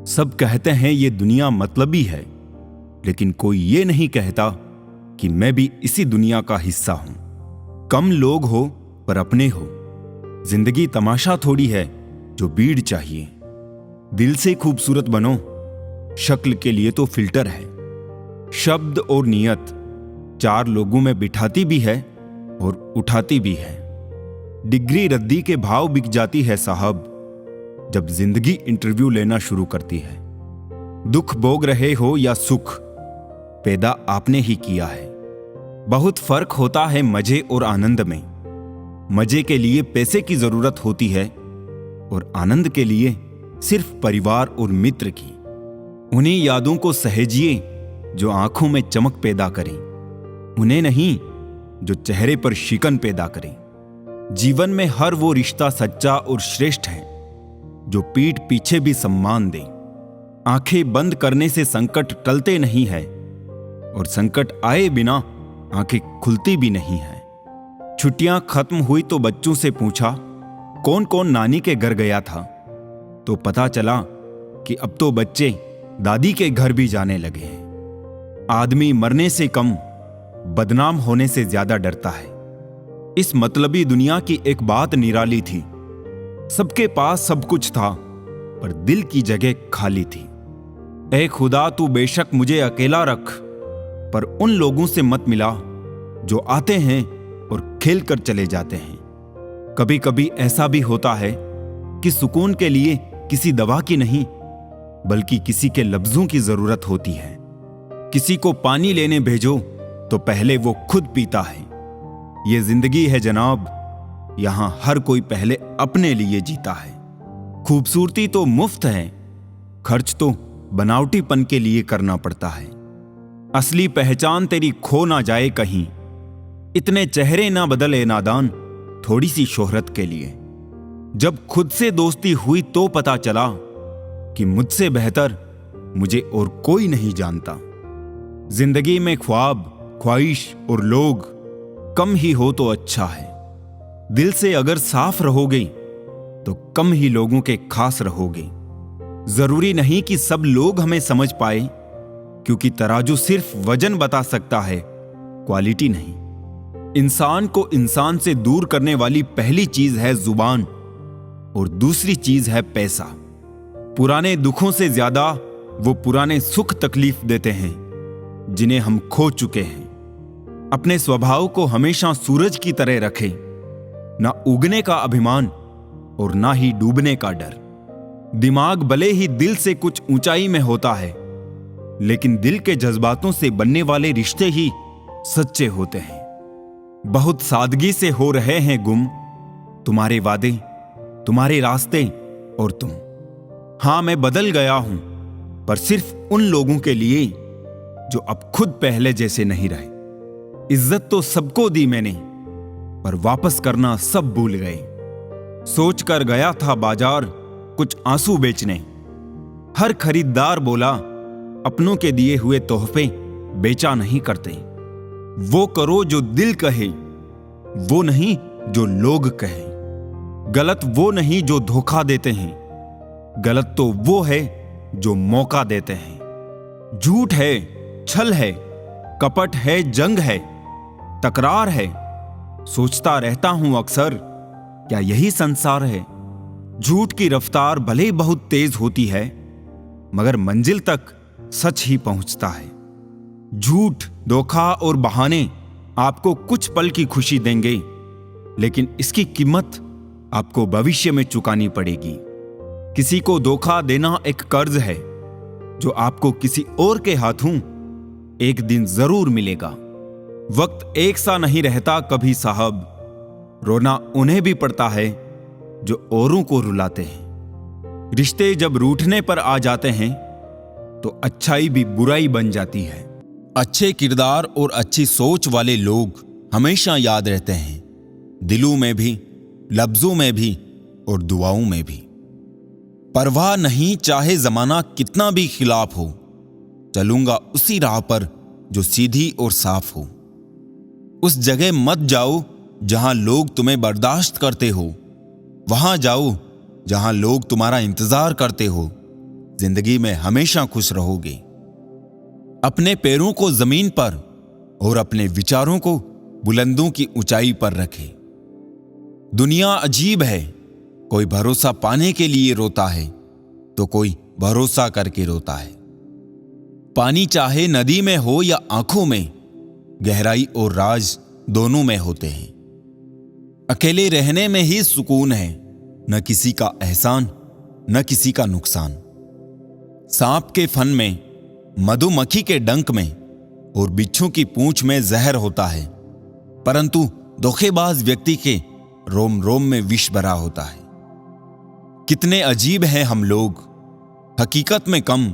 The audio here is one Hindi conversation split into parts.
सब कहते हैं ये दुनिया मतलबी है, लेकिन कोई ये नहीं कहता कि मैं भी इसी दुनिया का हिस्सा हूं। कम लोग हो पर अपने हो। जिंदगी तमाशा थोड़ी है जो भीड़ चाहिए। दिल से खूबसूरत बनो, शक्ल के लिए तो फिल्टर है। शब्द और नियत चार लोगों में बिठाती भी है और उठाती भी है। डिग्री रद्दी के भाव बिक जाती है साहब, जब जिंदगी इंटरव्यू लेना शुरू करती है। दुख भोग रहे हो या सुख, पैदा आपने ही किया है। बहुत फर्क होता है मजे और आनंद में। मजे के लिए पैसे की जरूरत होती है और आनंद के लिए सिर्फ परिवार और मित्र की। उन्हीं यादों को सहेजिए जो आंखों में चमक पैदा करें, उन्हें नहीं जो चेहरे पर शिकन पैदा करें। जीवन में हर वो रिश्ता सच्चा और श्रेष्ठ है जो पीठ पीछे भी सम्मान दे। आंखें बंद करने से संकट टलते नहीं है और संकट आए बिना आंखें खुलती भी नहीं है। छुट्टियां खत्म हुई तो बच्चों से पूछा कौन कौन नानी के घर गया था, तो पता चला कि अब तो बच्चे दादी के घर भी जाने लगे हैं। आदमी मरने से कम बदनाम होने से ज्यादा डरता है। इस मतलबी दुनिया की एक बात निराली थी। सबके पास सब कुछ था पर दिल की जगह खाली थी। ऐ खुदा तू बेशक मुझे अकेला रख, पर उन लोगों से मत मिला जो आते हैं और खेल कर चले जाते हैं। कभी कभी ऐसा भी होता है कि सुकून के लिए किसी दवा की नहीं बल्कि किसी के लफ्जों की जरूरत होती है। किसी को पानी लेने भेजो तो पहले वो खुद पीता है। ये जिंदगी है जनाब, यहां हर कोई पहले अपने लिए जीता है। खूबसूरती तो मुफ्त है, खर्च तो बनावटीपन के लिए करना पड़ता है। असली पहचान तेरी खो ना जाए कहीं, इतने चेहरे ना बदले नादान थोड़ी सी शोहरत के लिए। जब खुद से दोस्ती हुई तो पता चला कि मुझसे बेहतर मुझे और कोई नहीं जानता। जिंदगी में ख्वाब, ख्वाहिश और लोग कम ही हो तो अच्छा है। दिल से अगर साफ रहोगे तो कम ही लोगों के खास रहोगे। जरूरी नहीं कि सब लोग हमें समझ पाए, क्योंकि तराजू सिर्फ वजन बता सकता है, क्वालिटी नहीं। इंसान को इंसान से दूर करने वाली पहली चीज है जुबान और दूसरी चीज है पैसा। पुराने दुखों से ज्यादा वो पुराने सुख तकलीफ देते हैं जिन्हें हम खो चुके हैं। अपने स्वभाव को हमेशा सूरज की तरह रखें, ना उगने का अभिमान और ना ही डूबने का डर। दिमाग भले ही दिल से कुछ ऊंचाई में होता है, लेकिन दिल के जज्बातों से बनने वाले रिश्ते ही सच्चे होते हैं। बहुत सादगी से हो रहे हैं गुम तुम्हारे वादे, तुम्हारे रास्ते और तुम। हां, मैं बदल गया हूं, पर सिर्फ उन लोगों के लिए जो अब खुद पहले जैसे नहीं रहे। इज्जत तो सबको दी मैंने, पर वापस करना सब भूल गए। सोच कर गया था बाजार कुछ आंसू बेचने। हर खरीदार बोला अपनों के दिए हुए तोहफे बेचा नहीं करते। वो करो जो दिल कहे, वो नहीं जो लोग कहे। गलत वो नहीं जो धोखा देते हैं, गलत तो वो है जो मौका देते हैं। झूठ है, छल है, कपट है, जंग है, तकरार है। सोचता रहता हूं अक्सर, क्या यही संसार है? झूठ की रफ्तार भले ही बहुत तेज होती है, मगर मंजिल तक सच ही पहुंचता है। झूठ, धोखा और बहाने आपको कुछ पल की खुशी देंगे, लेकिन इसकी कीमत आपको भविष्य में चुकानी पड़ेगी। किसी को धोखा देना एक कर्ज है जो आपको किसी और के हाथों एक दिन जरूर मिलेगा। वक्त एक सा नहीं रहता कभी साहब, रोना उन्हें भी पड़ता है जो औरों को रुलाते हैं। रिश्ते जब रूठने पर आ जाते हैं तो अच्छाई भी बुराई बन जाती है। अच्छे किरदार और अच्छी सोच वाले लोग हमेशा याद रहते हैं, दिलों में भी, लफ्जों में भी और दुआओं में भी। परवाह नहीं चाहे जमाना कितना भी खिलाफ हो, चलूंगा उसी राह पर जो सीधी और साफ हो। उस जगह मत जाओ जहां लोग तुम्हें बर्दाश्त करते हो, वहां जाओ जहां लोग तुम्हारा इंतजार करते हो। जिंदगी में हमेशा खुश रहोगे। अपने पैरों को जमीन पर और अपने विचारों को बुलंदों की ऊंचाई पर रखें। दुनिया अजीब है, कोई भरोसा पाने के लिए रोता है तो कोई भरोसा करके रोता है। पानी चाहे नदी में हो या आंखों में, गहराई और राज दोनों में होते हैं। अकेले रहने में ही सुकून है, न किसी का एहसान न किसी का नुकसान। सांप के फन में, मधुमक्खी के डंक में और बिच्छू की पूंछ में जहर होता है, परंतु धोखेबाज व्यक्ति के रोम रोम में विष भरा होता है। कितने अजीब हैं हम लोग, हकीकत में कम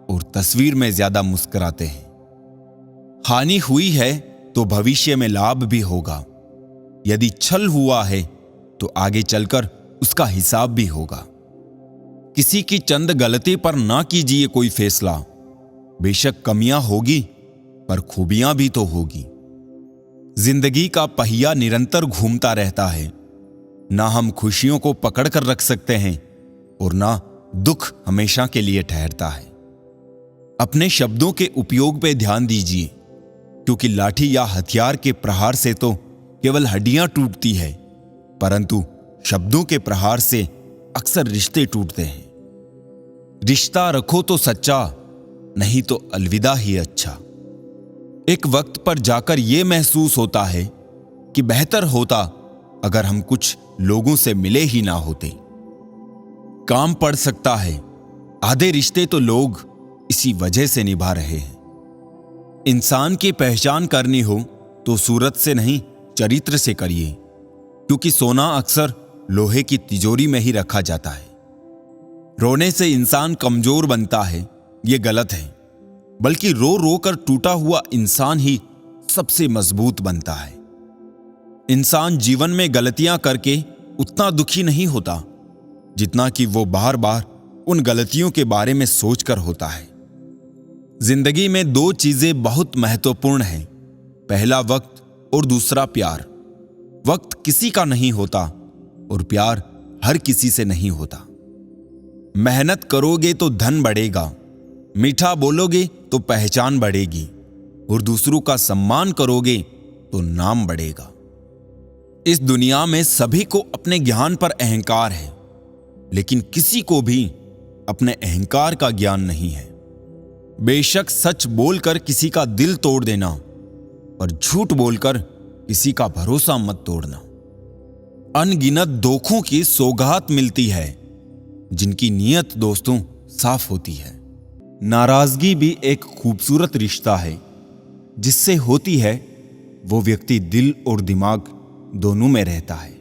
और तस्वीर में ज्यादा मुस्कुराते हैं। हानि हुई है तो भविष्य में लाभ भी होगा। यदि छल हुआ है तो आगे चलकर उसका हिसाब भी होगा। किसी की चंद गलती पर ना कीजिए कोई फैसला। बेशक कमियां होगी पर खूबियां भी तो होगी। जिंदगी का पहिया निरंतर घूमता रहता है। ना हम खुशियों को पकड़ कर रख सकते हैं और ना दुख हमेशा के लिए ठहरता है। अपने शब्दों के उपयोग पे ध्यान दीजिए, क्योंकि लाठी या हथियार के प्रहार से तो केवल हड्डियां टूटती है, परंतु शब्दों के प्रहार से अक्सर रिश्ते टूटते हैं। रिश्ता रखो तो सच्चा, नहीं तो अलविदा ही अच्छा। एक वक्त पर जाकर यह महसूस होता है कि बेहतर होता अगर हम कुछ लोगों से मिले ही ना होते। काम पड़ सकता है, आधे रिश्ते तो लोग इसी वजह से निभा रहे हैं। इंसान की पहचान करनी हो तो सूरत से नहीं, चरित्र से करिए, क्योंकि सोना अक्सर लोहे की तिजोरी में ही रखा जाता है। रोने से इंसान कमजोर बनता है, यह गलत है, बल्कि रो रो कर टूटा हुआ इंसान ही सबसे मजबूत बनता है। इंसान जीवन में गलतियां करके उतना दुखी नहीं होता जितना कि वो बार बार उन गलतियों के बारे में सोचकर होता है। जिंदगी में दो चीजें बहुत महत्वपूर्ण हैं, पहला वक्त और दूसरा प्यार। वक्त किसी का नहीं होता और प्यार हर किसी से नहीं होता। मेहनत करोगे तो धन बढ़ेगा, मीठा बोलोगे तो पहचान बढ़ेगी और दूसरों का सम्मान करोगे तो नाम बढ़ेगा। इस दुनिया में सभी को अपने ज्ञान पर अहंकार है, लेकिन किसी को भी अपने अहंकार का ज्ञान नहीं है। बेशक सच बोलकर किसी का दिल तोड़ देना, पर झूठ बोलकर किसी का भरोसा मत तोड़ना। अनगिनत धोखों की सौगात मिलती है, जिनकी नीयत दोस्तों साफ होती है। नाराजगी भी एक खूबसूरत रिश्ता है। जिससे होती है वो व्यक्ति दिल और दिमाग दोनों में रहता है।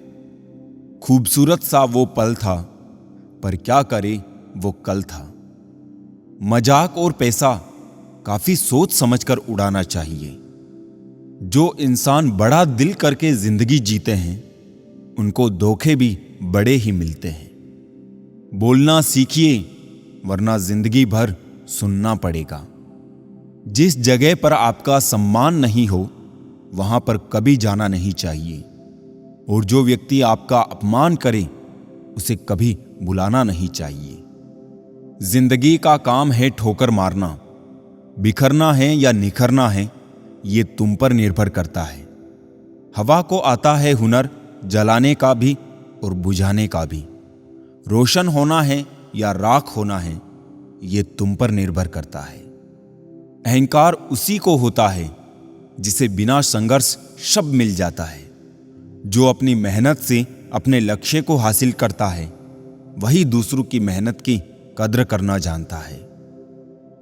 खूबसूरत सा वो पल था, पर क्या करे वो कल था। मजाक और पैसा काफी सोच समझकर उड़ाना चाहिए। जो इंसान बड़ा दिल करके जिंदगी जीते हैं, उनको धोखे भी बड़े ही मिलते हैं। बोलना सीखिए, वरना जिंदगी भर सुनना पड़ेगा। जिस जगह पर आपका सम्मान नहीं हो, वहां पर कभी जाना नहीं चाहिए। और जो व्यक्ति आपका अपमान करे, उसे कभी बुलाना नहीं चाहिए। जिंदगी का काम है ठोकर मारना। बिखरना है या निखरना है, ये तुम पर निर्भर करता है। हवा को आता है हुनर जलाने का भी और बुझाने का भी। रोशन होना है या राख होना है, ये तुम पर निर्भर करता है। अहंकार उसी को होता है जिसे बिना संघर्ष शब्द मिल जाता है। जो अपनी मेहनत से अपने लक्ष्य को हासिल करता है, वही दूसरों की मेहनत की कद्र करना जानता है।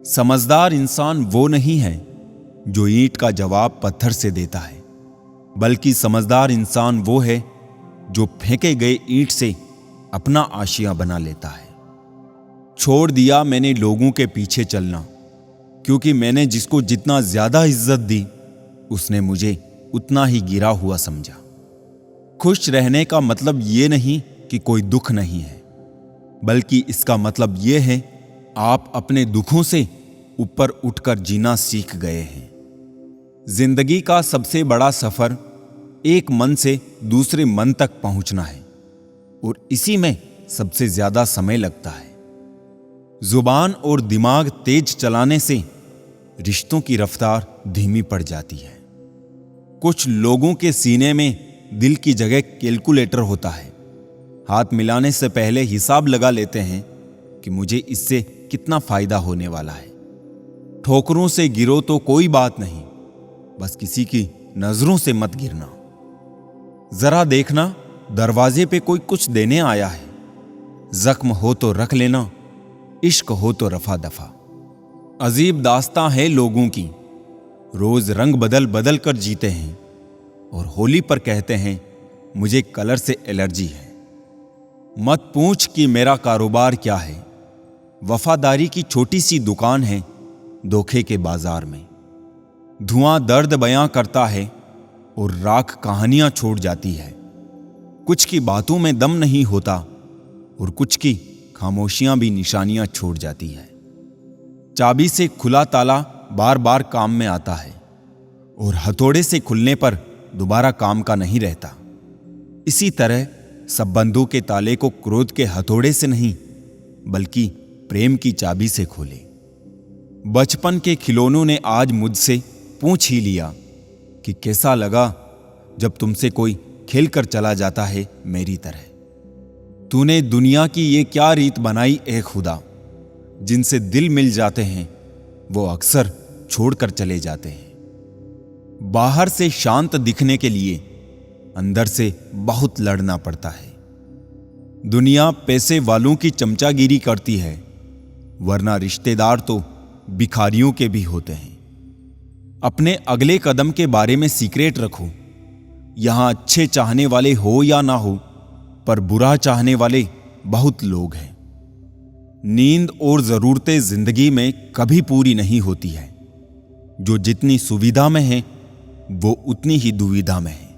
समझदार इंसान वो नहीं है जो ईंट का जवाब पत्थर से देता है, बल्कि समझदार इंसान वो है जो फेंके गए ईंट से अपना आशिया बना लेता है। छोड़ दिया मैंने लोगों के पीछे चलना, क्योंकि मैंने जिसको जितना ज्यादा इज्जत दी, उसने मुझे उतना ही गिरा हुआ समझा। खुश रहने का मतलब ये नहीं कि कोई दुख नहीं है, बल्कि इसका मतलब ये है आप अपने दुखों से ऊपर उठकर जीना सीख गए हैं। जिंदगी का सबसे बड़ा सफर एक मन से दूसरे मन तक पहुंचना है, और इसी में सबसे ज्यादा समय लगता है। जुबान और दिमाग तेज चलाने से रिश्तों की रफ्तार धीमी पड़ जाती है। कुछ लोगों के सीने में दिल की जगह कैलकुलेटर होता है। हाथ मिलाने से पहले हिसाब लगा लेते हैं कि मुझे इससे कितना फायदा होने वाला है। ठोकरों से गिरो तो कोई बात नहीं, बस किसी की नजरों से मत गिरना। जरा देखना, दरवाजे पे कोई कुछ देने आया है। जख्म हो तो रख लेना, इश्क हो तो रफा दफा। अजीब दास्तां है लोगों की, रोज रंग बदल बदल कर जीते हैं और होली पर कहते हैं मुझे कलर से एलर्जी है। मत पूछ कि मेरा कारोबार क्या है, वफादारी की छोटी सी दुकान है धोखे के बाजार में। धुआं दर्द बयां करता है और राख कहानियां छोड़ जाती है। कुछ की बातों में दम नहीं होता और कुछ की खामोशियां भी निशानियां छोड़ जाती है। चाबी से खुला ताला बार बार काम में आता है और हथौड़े से खुलने पर दोबारा काम का नहीं रहता। इसी तरह सब बंदों के ताले को क्रोध के हथौड़े से नहीं बल्कि प्रेम की चाबी से खोले। बचपन के खिलौनों ने आज मुझसे पूछ ही लिया कि कैसा लगा जब तुमसे कोई खेल कर चला जाता है मेरी तरह। तूने दुनिया की ये क्या रीत बनाई ए खुदा, जिनसे दिल मिल जाते हैं वो अक्सर छोड़कर चले जाते हैं। बाहर से शांत दिखने के लिए अंदर से बहुत लड़ना पड़ता है। दुनिया पैसे वालों की चमचागिरी करती है, वरना रिश्तेदार तो भिखारियों के भी होते हैं। अपने अगले कदम के बारे में सीक्रेट रखो। यहां अच्छे चाहने वाले हो या ना हो, पर बुरा चाहने वाले बहुत लोग हैं। नींद और जरूरतें जिंदगी में कभी पूरी नहीं होती है। जो जितनी सुविधा में है वो उतनी ही दुविधा में है।